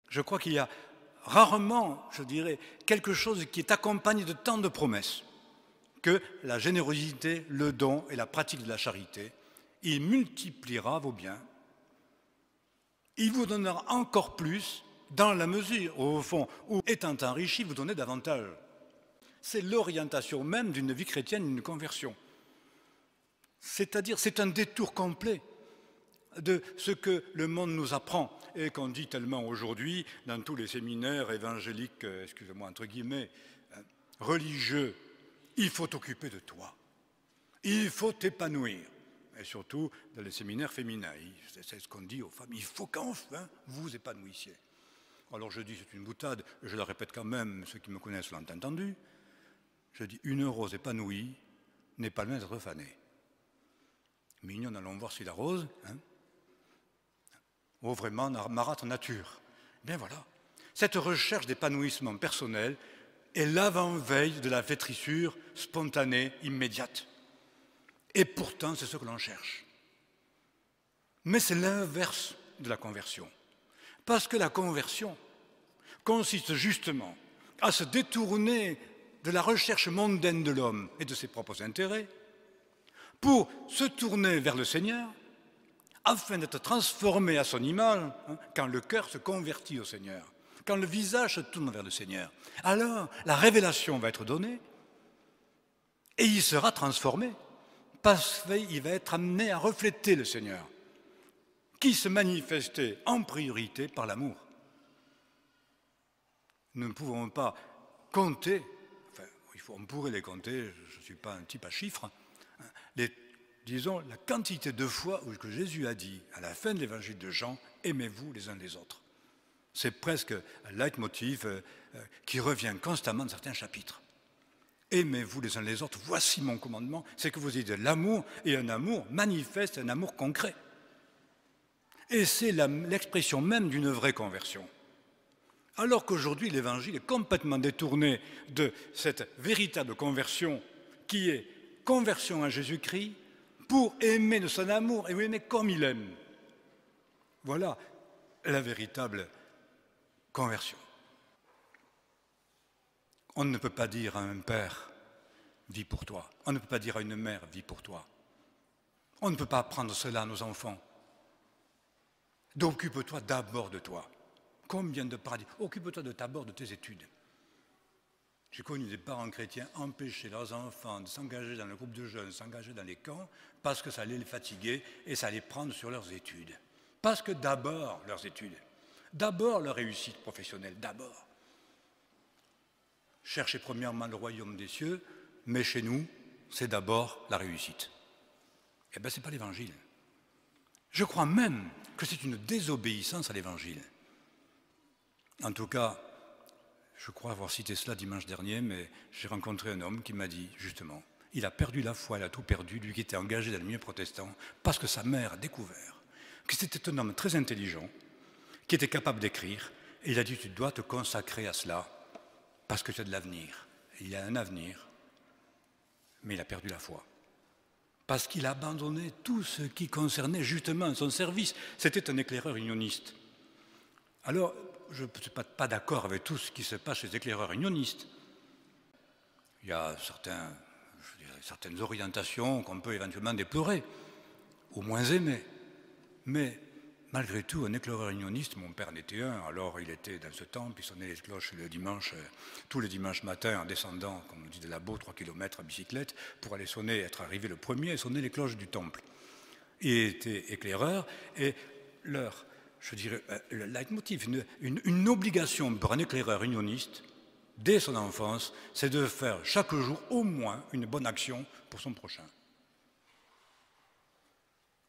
Je crois qu'il y a rarement, je dirais, quelque chose qui est accompagné de tant de promesses que la générosité, le don et la pratique de la charité. Il multipliera vos biens. Il vous donnera encore plus dans la mesure, au fond, où étant enrichi, vous donnez davantage. C'est l'orientation même d'une vie chrétienne, d'une conversion. C'est-à-dire, c'est un détour complet de ce que le monde nous apprend et qu'on dit tellement aujourd'hui dans tous les séminaires évangéliques, excusez-moi, entre guillemets, religieux. Il faut t'occuper de toi. Il faut t'épanouir. Et surtout dans les séminaires féminins. C'est ce qu'on dit aux femmes. Il faut qu'enfin vous épanouissiez. Alors je dis, c'est une boutade, je la répète quand même, ceux qui me connaissent l'ont entendu. Je dis, une rose épanouie n'est pas loin d'être fanée. Mignonne, allons voir si la rose, hein. Oh, vraiment, marâtre nature. Bien voilà. Cette recherche d'épanouissement personnel est l'avant-veille de la flétrissure spontanée, immédiate. Et pourtant, c'est ce que l'on cherche. Mais c'est l'inverse de la conversion. Parce que la conversion consiste justement à se détourner de la recherche mondaine de l'homme et de ses propres intérêts pour se tourner vers le Seigneur afin d'être transformé à son image, quand le cœur se convertit au Seigneur, quand le visage se tourne vers le Seigneur. Alors, la révélation va être donnée et il sera transformé parce qu'il va être amené à refléter le Seigneur, qui se manifestait en priorité par l'amour. Nous ne pouvons pas compter, enfin, on pourrait les compter, je ne suis pas un type à chiffres, disons, la quantité de fois où que Jésus a dit, à la fin de l'évangile de Jean, « Aimez-vous les uns les autres ». C'est presque un leitmotiv qui revient constamment dans certains chapitres. « Aimez-vous les uns les autres, voici mon commandement », c'est que vous ayez de l'amour, et un amour manifeste, un amour concret. Et c'est l'expression même d'une vraie conversion. Alors qu'aujourd'hui, l'Évangile est complètement détourné de cette véritable conversion qui est conversion à Jésus-Christ pour aimer de son amour et aimer comme il aime. Voilà la véritable conversion. On ne peut pas dire à un père « vis pour toi ». On ne peut pas dire à une mère « vis pour toi ». On ne peut pas apprendre cela à nos enfants. Occupe-toi d'abord de toi. Combien de parents disent « occupe-toi d'abord de tes études ». J'ai connu des parents chrétiens empêcher leurs enfants de s'engager dans le groupe de jeunes, s'engager dans les camps, parce que ça allait les fatiguer et ça allait prendre sur leurs études. Parce que d'abord leurs études, d'abord leur réussite professionnelle, d'abord. Cherchez premièrement le royaume des cieux, mais chez nous, c'est d'abord la réussite. Eh bien, ce n'est pas l'Évangile. Je crois même que c'est une désobéissance à l'Évangile. En tout cas, je crois avoir cité cela dimanche dernier, mais j'ai rencontré un homme qui m'a dit, justement, il a perdu la foi, il a tout perdu, lui qui était engagé dans le milieu protestant, parce que sa mère a découvert que c'était un homme très intelligent, qui était capable d'écrire, et il a dit, tu dois te consacrer à cela, parce que tu as de l'avenir. Il a un avenir, mais il a perdu la foi. Parce qu'il a abandonné tout ce qui concernait justement son service. C'était un éclaireur unioniste. Alors, je ne suis pas d'accord avec tout ce qui se passe chez les éclaireurs unionistes. Il y a certaines orientations qu'on peut éventuellement déplorer, ou moins aimer. Mais malgré tout, un éclaireur unioniste, mon père en était un, alors il était dans ce temple, il sonnait les cloches le dimanche, tous les dimanches matins en descendant, comme on dit, de Labo, 3 km à bicyclette, pour aller sonner, être arrivé le premier et sonner les cloches du temple. Il était éclaireur et je dirais, le leitmotiv, une obligation pour un éclaireur unioniste, dès son enfance, c'est de faire chaque jour au moins une bonne action pour son prochain.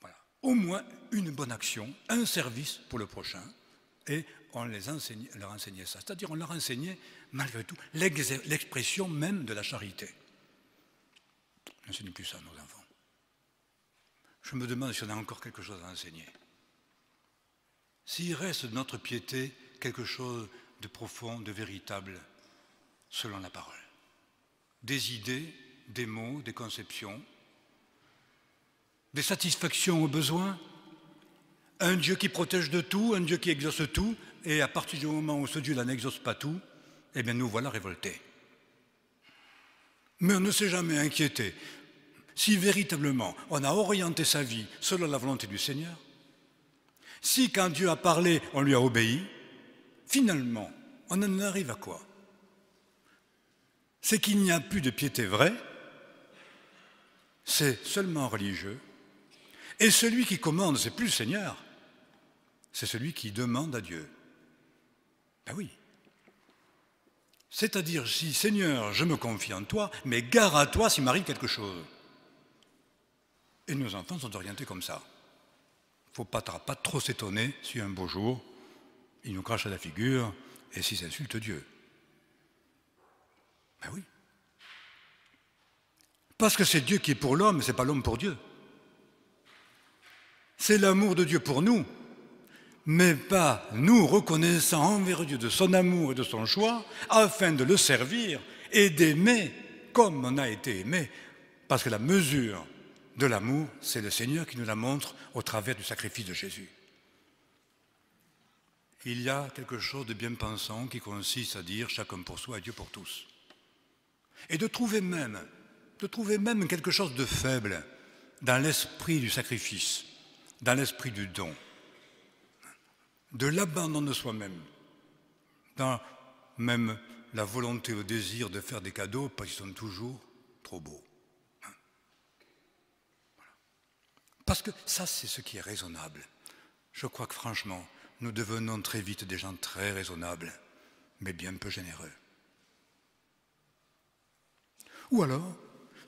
Voilà. Au moins une bonne action, un service pour le prochain, et on leur enseignait ça. C'est-à-dire on leur enseignait, malgré tout, l'expression même de la charité. On n'enseigne plus ça à nos enfants. Je me demande si on a encore quelque chose à enseigner. S'il reste de notre piété quelque chose de profond, de véritable, selon la parole. Des idées, des mots, des conceptions, des satisfactions aux besoins, Un Dieu qui protège de tout, un Dieu qui exauce tout, et à partir du moment où ce Dieu-là n'exauce pas tout, eh bien nous voilà révoltés. Mais on ne s'est jamais inquiété. Si véritablement on a orienté sa vie selon la volonté du Seigneur, si quand Dieu a parlé, on lui a obéi, finalement, on en arrive à quoi? C'est qu'il n'y a plus de piété vraie, c'est seulement religieux, et celui qui commande, c'est plus le Seigneur, c'est celui qui demande à Dieu. Ben oui. C'est-à-dire, si Seigneur, je me confie en toi, mais gare à toi s'il m'arrive quelque chose. Et nos enfants sont orientés comme ça. Il ne faut pas trop s'étonner si un beau jour, ils nous crachent à la figure et s'ils insultent Dieu. Ben oui. Parce que c'est Dieu qui est pour l'homme, ce n'est pas l'homme pour Dieu. C'est l'amour de Dieu pour nous, mais pas nous reconnaissant envers Dieu de son amour et de son choix, afin de le servir et d'aimer comme on a été aimé, parce que la mesure de l'amour, c'est le Seigneur qui nous la montre au travers du sacrifice de Jésus. Il y a quelque chose de bien pensant qui consiste à dire chacun pour soi et Dieu pour tous. Et de trouver même quelque chose de faible dans l'esprit du sacrifice, dans l'esprit du don, de l'abandon de soi-même, dans même la volonté, le désir de faire des cadeaux parce qu'ils sont toujours trop beaux. Parce que ça, c'est ce qui est raisonnable. Je crois que franchement, nous devenons très vite des gens très raisonnables, mais bien peu généreux. Ou alors,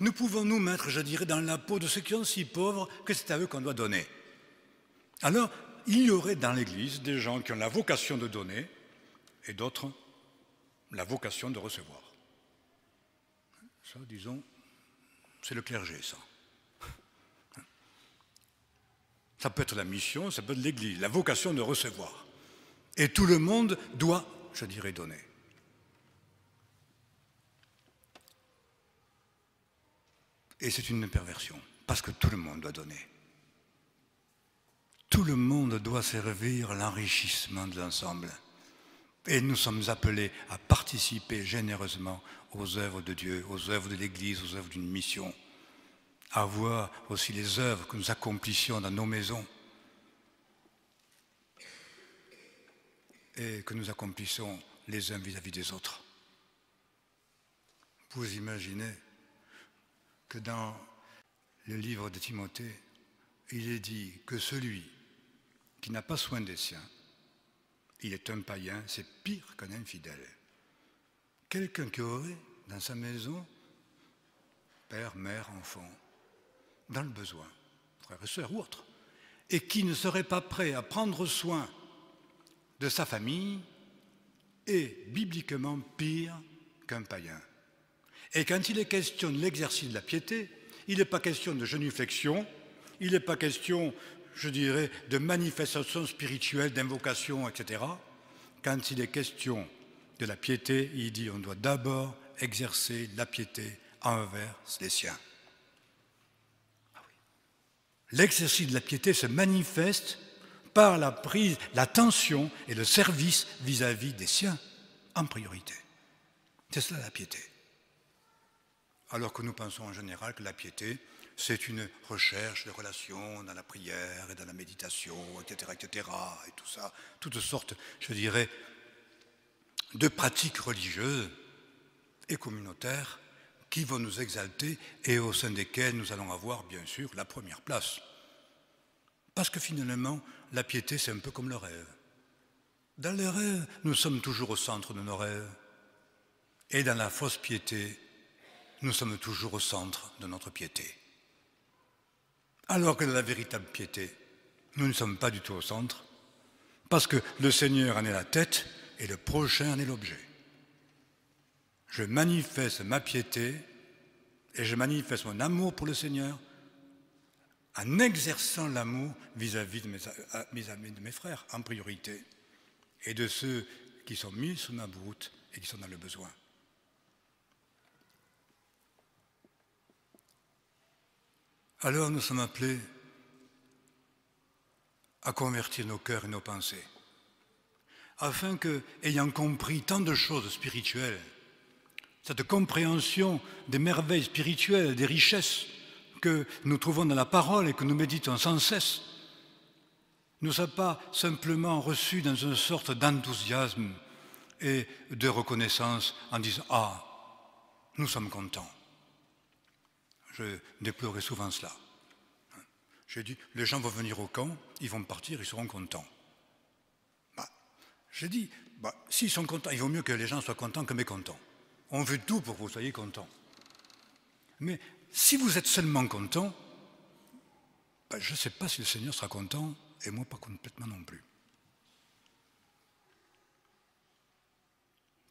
nous pouvons nous mettre, je dirais, dans la peau de ceux qui sont si pauvres que c'est à eux qu'on doit donner. Alors, il y aurait dans l'Église des gens qui ont la vocation de donner et d'autres la vocation de recevoir. Ça, disons, c'est le clergé, ça. Ça peut être la mission, ça peut être l'Église, la vocation de recevoir. Et tout le monde doit, je dirais, donner. Et c'est une perversion, parce que tout le monde doit donner. Tout le monde doit servir à l'enrichissement de l'ensemble. Et nous sommes appelés à participer généreusement aux œuvres de Dieu, aux œuvres de l'Église, aux œuvres d'une mission. À voir aussi les œuvres que nous accomplissions dans nos maisons et que nous accomplissons les uns vis-à-vis des autres. Vous imaginez que dans le livre de Timothée, il est dit que celui qui n'a pas soin des siens, il est un païen, c'est pire qu'un infidèle. Quelqu'un qui aurait dans sa maison père, mère, enfant, dans le besoin, frères et sœurs ou autres, et qui ne serait pas prêt à prendre soin de sa famille est bibliquement pire qu'un païen. Et quand il est question de l'exercice de la piété, il n'est pas question de genuflexion, il n'est pas question, je dirais, de manifestation spirituelle, d'invocation, etc. Quand il est question de la piété, il dit on doit d'abord exercer la piété envers les siens. L'exercice de la piété se manifeste par la prise, l'attention et le service vis-à-vis des siens, en priorité. C'est cela la piété. Alors que nous pensons en général que la piété, c'est une recherche de relations dans la prière et dans la méditation, etc., et tout ça, toutes sortes, je dirais, de pratiques religieuses et communautaires qui vont nous exalter et au sein desquelles nous allons avoir, bien sûr, la première place. Parce que finalement, la piété, c'est un peu comme le rêve. Dans les rêves, nous sommes toujours au centre de nos rêves. Et dans la fausse piété, nous sommes toujours au centre de notre piété. Alors que dans la véritable piété, nous ne sommes pas du tout au centre, parce que le Seigneur en est la tête et le prochain en est l'objet. Je manifeste ma piété et je manifeste mon amour pour le Seigneur en exerçant l'amour vis-à-vis de mes frères en priorité et de ceux qui sont mis sous ma voûte et qui sont dans le besoin. Alors nous sommes appelés à convertir nos cœurs et nos pensées, afin que, ayant compris tant de choses spirituelles, cette compréhension des merveilles spirituelles, des richesses que nous trouvons dans la parole et que nous méditons sans cesse, ne soit pas simplement reçu dans une sorte d'enthousiasme et de reconnaissance en disant « Ah, nous sommes contents ». Je déplorais souvent cela. J'ai dit « Les gens vont venir au camp, ils vont partir, ils seront contents ». J'ai dit « S'ils sont contents, il vaut mieux que les gens soient contents que mécontents. On veut tout pour que vous soyez contents. Mais si vous êtes seulement content, je ne sais pas si le Seigneur sera content, et moi pas complètement non plus.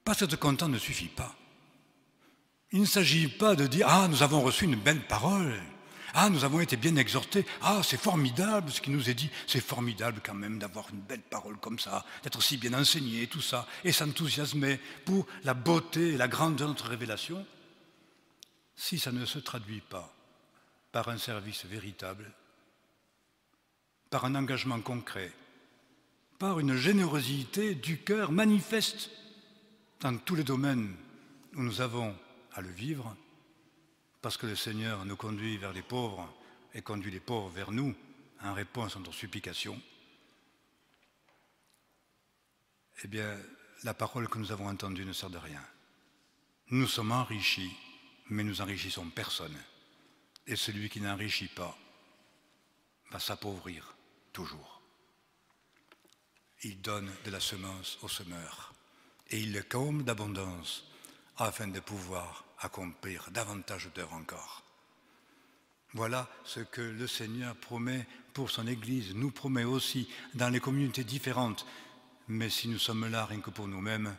Parce que être content ne suffit pas. Il ne s'agit pas de dire « Ah, nous avons reçu une belle parole. Ah, nous avons été bien exhortés. Ah, c'est formidable ce qui nous est dit. C'est formidable quand même d'avoir une belle parole comme ça, d'être si bien enseigné, tout ça, et s'enthousiasmer pour la beauté et la grandeur de notre révélation. » Si ça ne se traduit pas par un service véritable, par un engagement concret, par une générosité du cœur manifeste dans tous les domaines où nous avons à le vivre, parce que le Seigneur nous conduit vers les pauvres et conduit les pauvres vers nous en réponse à notre supplication, eh bien, la parole que nous avons entendue ne sert de rien. Nous sommes enrichis, mais nous enrichissons personne. Et celui qui n'enrichit pas va s'appauvrir toujours. Il donne de la semence au semeur et il le comble d'abondance afin de pouvoir accomplir davantage d'heures encore. Voilà ce que le Seigneur promet pour son Église, nous promet aussi dans les communautés différentes. Mais si nous sommes là rien que pour nous-mêmes,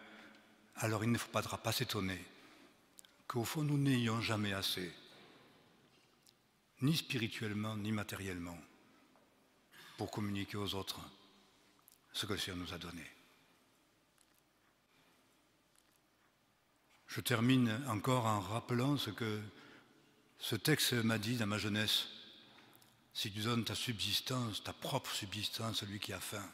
alors il ne faudra pas s'étonner qu'au fond nous n'ayons jamais assez, ni spirituellement ni matériellement, pour communiquer aux autres ce que le Seigneur nous a donné. Je termine encore en rappelant ce que ce texte m'a dit dans ma jeunesse. Si tu donnes ta subsistance, ta propre subsistance à celui qui a faim,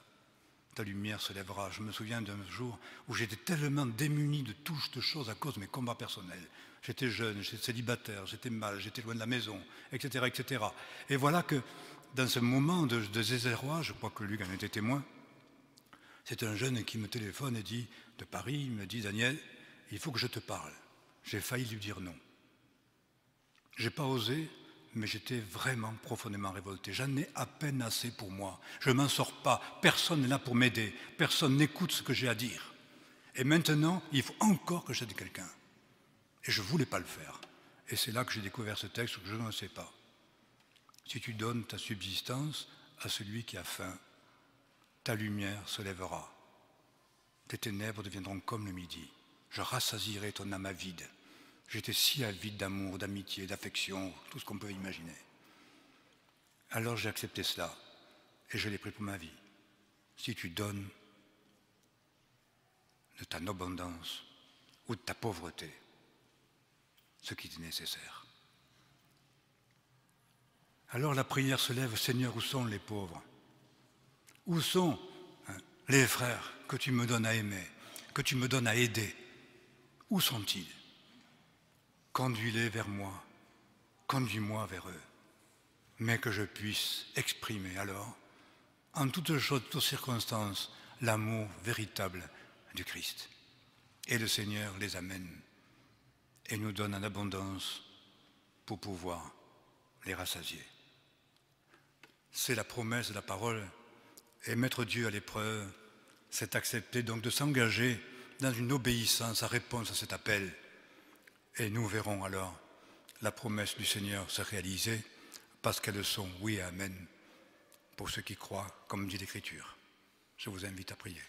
ta lumière se lèvera. Je me souviens d'un jour où j'étais tellement démuni de toutes choses à cause de mes combats personnels. J'étais jeune, j'étais célibataire, j'étais mal, j'étais loin de la maison, etc., etc. Et voilà que dans ce moment de désarroi, je crois que Luc en était témoin, c'est un jeune qui me téléphone et dit, de Paris, il me dit « Daniel, il faut que je te parle ». J'ai failli lui dire non. Je n'ai pas osé, mais j'étais vraiment profondément révolté. J'en ai à peine assez pour moi. Je ne m'en sors pas. Personne n'est là pour m'aider. Personne n'écoute ce que j'ai à dire. Et maintenant, il faut encore que j'aide quelqu'un. Et je ne voulais pas le faire. Et c'est là que j'ai découvert ce texte que je ne sais pas. Si tu donnes ta subsistance à celui qui a faim, ta lumière se lèvera. Tes ténèbres deviendront comme le midi. Je rassasierai ton âme avide. J'étais si avide d'amour, d'amitié, d'affection, tout ce qu'on peut imaginer. Alors j'ai accepté cela et je l'ai pris pour ma vie. Si tu donnes de ta abondance ou de ta pauvreté ce qui est nécessaire. Alors la prière se lève, Seigneur, où sont les pauvres? Où sont les frères que tu me donnes à aimer, que tu me donnes à aider? Où sont-ils? Conduis-les vers moi, conduis-moi vers eux, mais que je puisse exprimer alors, en toutes choses, toutes circonstances, l'amour véritable du Christ. Et le Seigneur les amène et nous donne en abondance pour pouvoir les rassasier. C'est la promesse de la parole, et mettre Dieu à l'épreuve, c'est accepter donc de s'engager dans une obéissance à réponse à cet appel. Et nous verrons alors la promesse du Seigneur se réaliser parce qu'elles sont oui et amen pour ceux qui croient, comme dit l'Écriture. Je vous invite à prier.